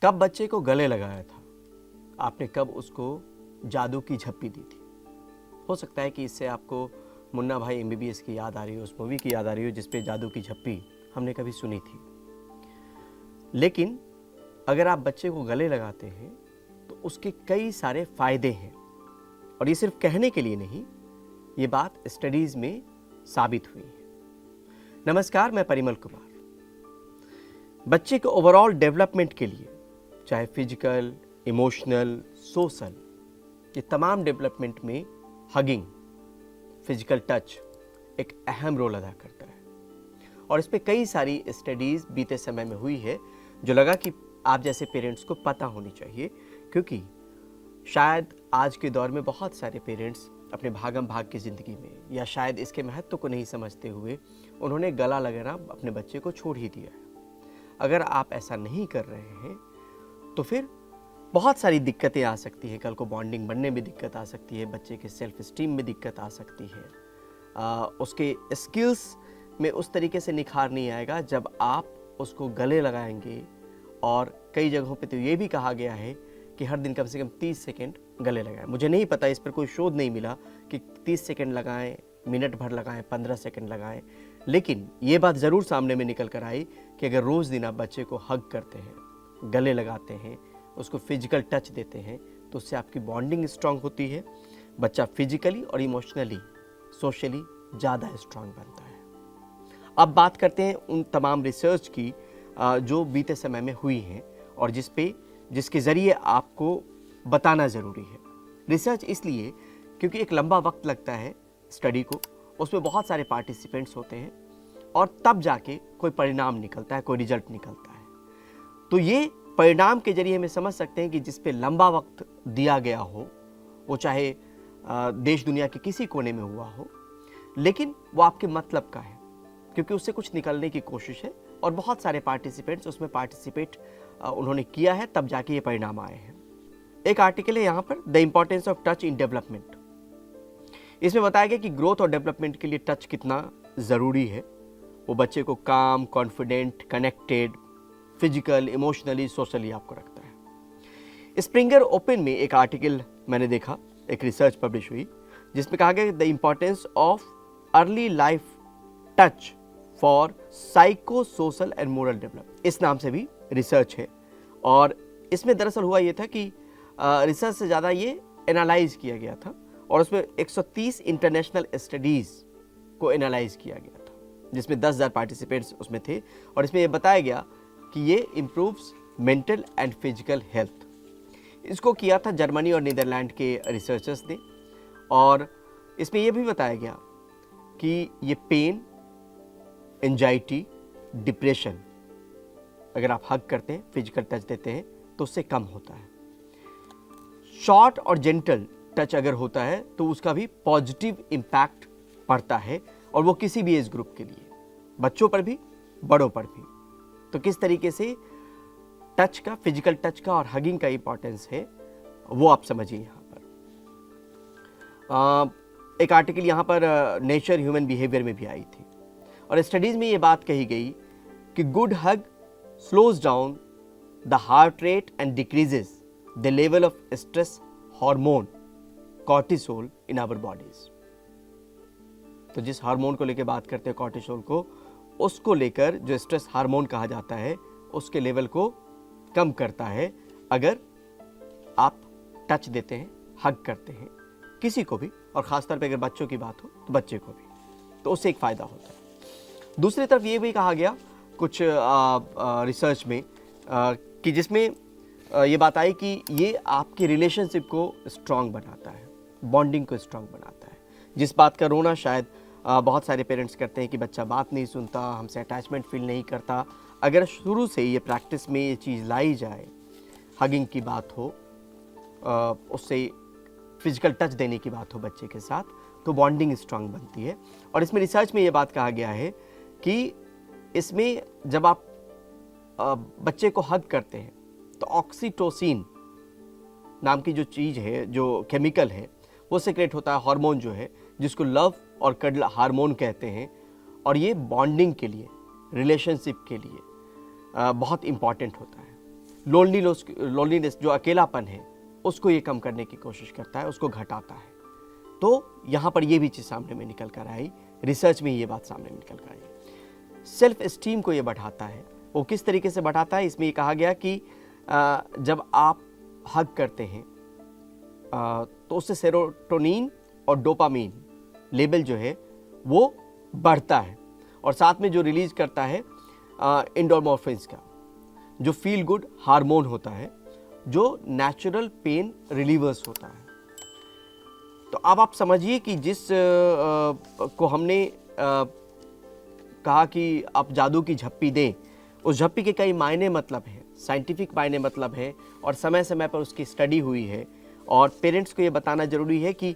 कब बच्चे को गले लगाया था? आपने कब उसको जादू की झप्पी दी थी? हो सकता है कि इससे आपको मुन्ना भाई एमबीबीएस की याद आ रही हो, उस मूवी की याद आ रही हो जिस पे जादू की झप्पी हमने कभी सुनी थी। लेकिन अगर आप बच्चे को गले लगाते हैं तो उसके कई सारे फायदे हैं, और ये सिर्फ कहने के लिए नहीं, ये बात स्टडीज में साबित हुई है। नमस्कार, मैं परिमल कुमार। बच्चे के ओवरऑल डेवलपमेंट के लिए, चाहे फिजिकल, इमोशनल, सोशल, ये तमाम डेवलपमेंट में हगिंग, फिजिकल टच एक अहम रोल अदा करता है। और इस पे कई सारी स्टडीज बीते समय में हुई है जो लगा कि आप जैसे पेरेंट्स को पता होनी चाहिए, क्योंकि शायद आज के दौर में बहुत सारे पेरेंट्स अपने भागम भाग की ज़िंदगी में, या शायद इसके महत्व को नहीं समझते हुए, उन्होंने गला लगाना अपने बच्चे को छोड़ ही दिया है। अगर आप ऐसा नहीं कर रहे हैं तो फिर बहुत सारी दिक्कतें आ सकती हैं। कल को बॉन्डिंग बनने में दिक्कत आ सकती है, बच्चे के सेल्फ स्टीम में दिक्कत आ सकती है, उसके स्किल्स में उस तरीके से निखार नहीं आएगा जब आप उसको गले लगाएंगे। और कई जगहों पे तो ये भी कहा गया है कि हर दिन कम से कम 30 सेकेंड गले लगाएं। मुझे नहीं पता, इस पर कोई शोध नहीं मिला कि 30 सेकेंड लगाएं, मिनट भर लगाएं, 15 सेकेंड लगाएं, लेकिन ये बात ज़रूर सामने में निकल कर आई कि अगर रोज़ दिन आप बच्चे को हग करते हैं, गले लगाते हैं, उसको फिजिकल टच देते हैं, तो उससे आपकी बॉन्डिंग स्ट्रांग होती है। बच्चा फिजिकली और इमोशनली, सोशली ज़्यादा स्ट्रांग बनता है। अब बात करते हैं उन तमाम रिसर्च की जो बीते समय में हुई हैं और जिसके ज़रिए आपको बताना ज़रूरी है। रिसर्च इसलिए क्योंकि एक लंबा वक्त लगता है स्टडी को, उसमें बहुत सारे पार्टिसिपेंट्स होते हैं और तब जाके कोई परिणाम निकलता है, कोई रिजल्ट निकलता है। तो ये परिणाम के जरिए हमें समझ सकते हैं कि जिस पे लंबा वक्त दिया गया हो, वो चाहे देश दुनिया के किसी कोने में हुआ हो, लेकिन वो आपके मतलब का है, क्योंकि उससे कुछ निकलने की कोशिश है और बहुत सारे पार्टिसिपेंट्स उसमें पार्टिसिपेट उन्होंने किया है, तब जाके ये परिणाम आए हैं। एक आर्टिकल है यहाँ पर, the importance of touch in development. इसमें बताया गया कि ग्रोथ और डेवलपमेंट के लिए टच कितना ज़रूरी है। वो बच्चे को काम, confident, connected, physical, emotionally, socially आपको रखता है। स्प्रिंगर ओपन में एक आर्टिकल मैंने देखा, एक रिसर्च पब्लिश हुई, जिसमें कहा गया the importance of early life touch for psycho social and moral development. इस नाम से भी रिसर्च है, और इसमें दरअसल हुआ ये था कि रिसर्च से ज़्यादा ये एनालाइज किया गया था, और उसमें 130 इंटरनेशनल स्टडीज़ को एनालाइज किया गया था, जिसमें 10,000 पार्टिसिपेंट्स उसमें थे। और इसमें यह बताया गया कि ये improves mental and physical health. इसको किया था जर्मनी और नीदरलैंड के रिसर्चर्स ने, और इसमें यह भी बताया गया कि ये पेन, एंजाइटी, डिप्रेशन, अगर आप हग करते हैं, फिजिकल टच देते हैं, तो उससे कम होता है। शॉर्ट और जेंटल टच अगर होता है तो उसका भी पॉजिटिव इम्पैक्ट पड़ता है, और वो किसी भी एज ग्रुप के लिए, बच्चों पर भी, बड़ों पर भी। तो किस तरीके से टच का, फिजिकल टच का और हगिंग का इंपॉर्टेंस है, वो आप समझिए। यहाँ पर एक आर्टिकल यहाँ पर नेचर ह्यूमन बिहेवियर में भी आई थी, और स्टडीज में ये बात कही गई कि good hug slows down the heart rate and decreases the level of stress hormone cortisol in our bodies. तो जिस हार्मोन को लेकर बात करते हैं, कॉर्टिसोल को, उसको लेकर जो स्ट्रेस हार्मोन कहा जाता है, उसके लेवल को कम करता है अगर आप टच देते हैं, हग करते हैं किसी को भी, और ख़ासतौर पे अगर बच्चों की बात हो तो बच्चे को भी, तो उससे एक फ़ायदा होता है। दूसरी तरफ ये भी कहा गया कुछ रिसर्च में कि जिसमें ये बात आई कि ये आपकी रिलेशनशिप को स्ट्रांग बनाता है, बॉन्डिंग को स्ट्रांग बनाता है। जिस बात का रोना शायद बहुत सारे पेरेंट्स करते हैं कि बच्चा बात नहीं सुनता, हमसे अटैचमेंट फील नहीं करता, अगर शुरू से ये प्रैक्टिस में ये चीज़ लाई जाए, हगिंग की बात हो, उससे फिजिकल टच देने की बात हो बच्चे के साथ, तो बॉन्डिंग स्ट्रांग बनती है। और इसमें रिसर्च में ये बात कहा गया है कि इसमें जब आप बच्चे को हग करते हैं तो ऑक्सीटोसिन नाम की जो चीज़ है, जो केमिकल है, वो सीक्रेट होता है, हार्मोन जो है, जिसको लव और कडल हार्मोन कहते हैं, और ये बॉन्डिंग के लिए, रिलेशनशिप के लिए बहुत इम्पॉर्टेंट होता है। लोनलीनेस जो अकेलापन है उसको ये कम करने की कोशिश करता है, उसको घटाता है। तो यहाँ पर ये भी चीज़ सामने में निकल कर आई, रिसर्च में ये बात सामने निकल कर आई। सेल्फ एस्टीम को ये बढ़ाता है। वो किस तरीके से बढ़ाता है, इसमें ये कहा गया कि जब आप हग करते हैं तो उससे सेरोटोनिन और डोपामीन लेवल जो है वो बढ़ता है, और साथ में जो रिलीज करता है एंडोर्फिन्स का, जो फील गुड हार्मोन होता है, जो नेचुरल पेन रिलीवर्स होता है। तो अब आप समझिए कि जिस को हमने कहा कि आप जादू की झप्पी दें, उस झप्पी के कई मायने मतलब हैं, साइंटिफिक मायने मतलब है, और समय समय पर उसकी स्टडी हुई है। और पेरेंट्स को ये बताना ज़रूरी है कि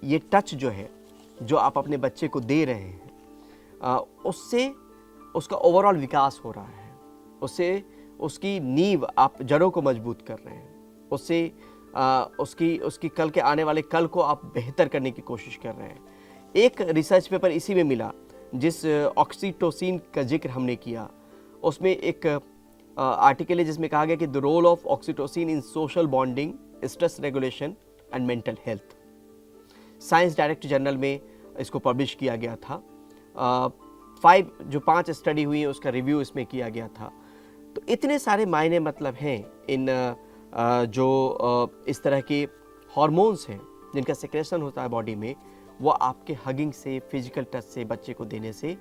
ये टच जो है, जो आप अपने बच्चे को दे रहे हैं, उससे उसका ओवरऑल विकास हो रहा है, उससे उसकी नींव, आप जड़ों को मजबूत कर रहे हैं, उससे उसकी कल के आने वाले कल को आप बेहतर करने की कोशिश कर रहे हैं। एक रिसर्च पेपर इसी में मिला, जिस ऑक्सीटोसिन का जिक्र हमने किया, उसमें एक आर्टिकल है जिसमें कहा गया कि the role of oxytocin in social bonding, stress regulation and mental health. Science direct journal में इसको पब्लिश किया गया था। 5 स्टडी हुई है, उसका रिव्यू इसमें किया गया था। तो इतने सारे मायने मतलब हैं इन जो इस तरह के हार्मोन्स हैं जिनका सिक्रेशन होता है बॉडी में, वो आपके हगिंग से, फिजिकल टच से, बच्चे को देने से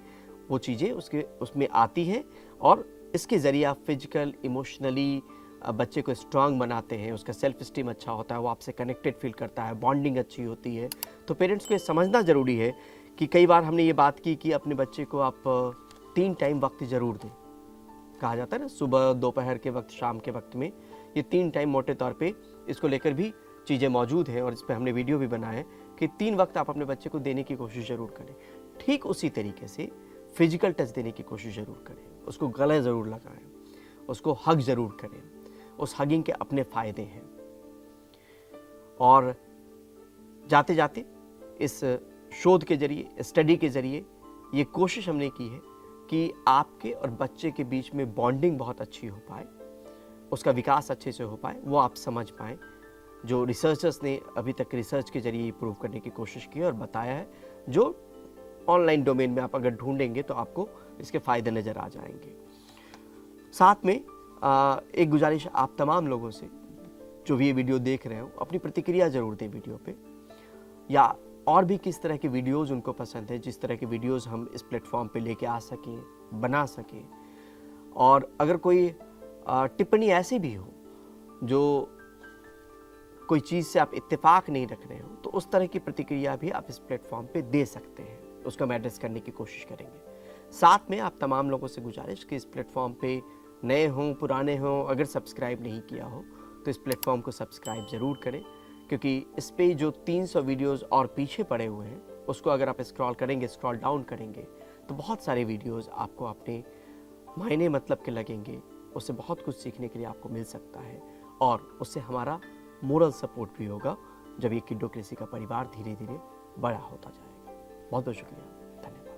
वो चीज़ें उसमें आती हैं, और इसके ज़रिए आप फिजिकल, इमोशनली बच्चे को स्ट्रांग बनाते हैं, उसका सेल्फ स्टीम अच्छा होता है, वो आपसे कनेक्टेड फील करता है, बॉन्डिंग अच्छी होती है। तो पेरेंट्स को ये समझना ज़रूरी है कि कई बार हमने ये बात की कि अपने बच्चे को आप 3 टाइम वक्त ज़रूर दें। कहा जाता है ना, सुबह, दोपहर के वक्त, शाम के वक्त में, ये 3 टाइम मोटे तौर पे इसको लेकर भी चीज़ें मौजूद हैं, और इस पर हमने वीडियो भी बनाया है कि 3 वक्त आप अपने बच्चे को देने की कोशिश ज़रूर करें। ठीक उसी तरीके से फिजिकल टच देने की कोशिश ज़रूर करें, उसको गले ज़रूर लगाएं, उसको हग ज़रूर करें। उस हगिंग के अपने फ़ायदे हैं। और जाते जाते इस शोध के ज़रिए, स्टडी के ज़रिए ये कोशिश हमने की है कि आपके और बच्चे के बीच में बॉन्डिंग बहुत अच्छी हो पाए, उसका विकास अच्छे से हो पाए, वो आप समझ पाएँ। जो रिसर्चर्स ने अभी तक रिसर्च के ज़रिए प्रूव करने की कोशिश की और बताया है, जो ऑनलाइन डोमेन में आप अगर ढूंढेंगे तो आपको इसके फ़ायदे नज़र आ जाएंगे। साथ में एक गुजारिश आप तमाम लोगों से, जो भी ये वीडियो देख रहे हो, अपनी प्रतिक्रिया ज़रूर दें वीडियो पे, या और भी किस तरह के वीडियोज़ उनको पसंद है, जिस तरह के वीडियोज़ हम इस प्लेटफॉर्म पे लेके आ सकें, बना सकें। और अगर कोई टिप्पणी ऐसी भी हो जो कोई चीज़ से आप इत्तेफाक नहीं रख रहे हो, तो उस तरह की प्रतिक्रिया भी आप इस प्लेटफॉर्म पे दे सकते हैं, उसको हम एड्रेस करने की कोशिश करेंगे। साथ में आप तमाम लोगों से गुजारिश कि इस प्लेटफॉर्म पे नए हों, पुराने हों, अगर सब्सक्राइब नहीं किया हो तो इस प्लेटफॉर्म को सब्सक्राइब ज़रूर करें, क्योंकि इस पे जो 300 वीडियोज़ और पीछे पड़े हुए हैं, उसको अगर आप स्क्रॉल करेंगे, स्क्रॉल डाउन करेंगे, तो बहुत सारे वीडियोज़ आपको अपने मायने मतलब के लगेंगे। उससे बहुत कुछ सीखने के लिए आपको मिल सकता है, और उससे हमारा मोरल सपोर्ट भी होगा जब ये किड्डोक्रेसी का परिवार धीरे धीरे बड़ा होता जाएगा। बहुत बहुत शुक्रिया, धन्यवाद।